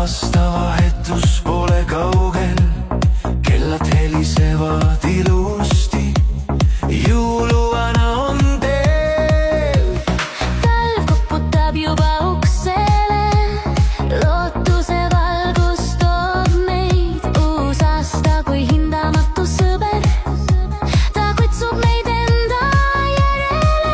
aastavahetus pole kaugel, kellad helisevad ilusti, jõuluvana on teel. Talv koputab juba uksele, lootuse valgus toob meid. Uus aasta kui hindamatu sõber, ta kutsub meid enda järele.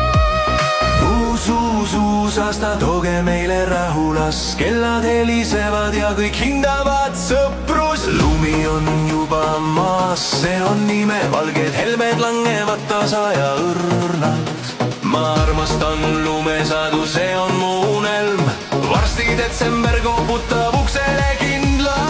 Uus aasta, tooge meile rahulas, kellad helisevad ja kõik hindavad sõprus. Lumi on juba maas, see on ime, valged helmed langevad tasa ja õrnalt. Ma armastan lumesadu, see on mu unelm, varsti detsember koputab uksele kindlalt.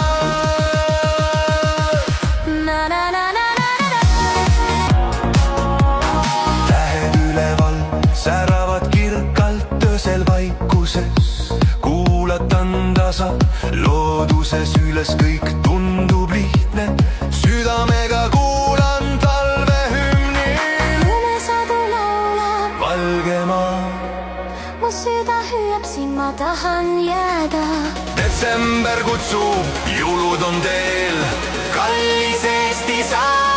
Tähed üleval säravad kirkalt öösel vaikuses, kuulatan tasa looduses üles, kõik tundub lihtne, südamega kuulan talvehümni. Lumesadu laulab, Valge maa, mu süda hüüab, siin ma tahan jääda. detsember kutsub, jõulud on teel, kallis Eesti sa.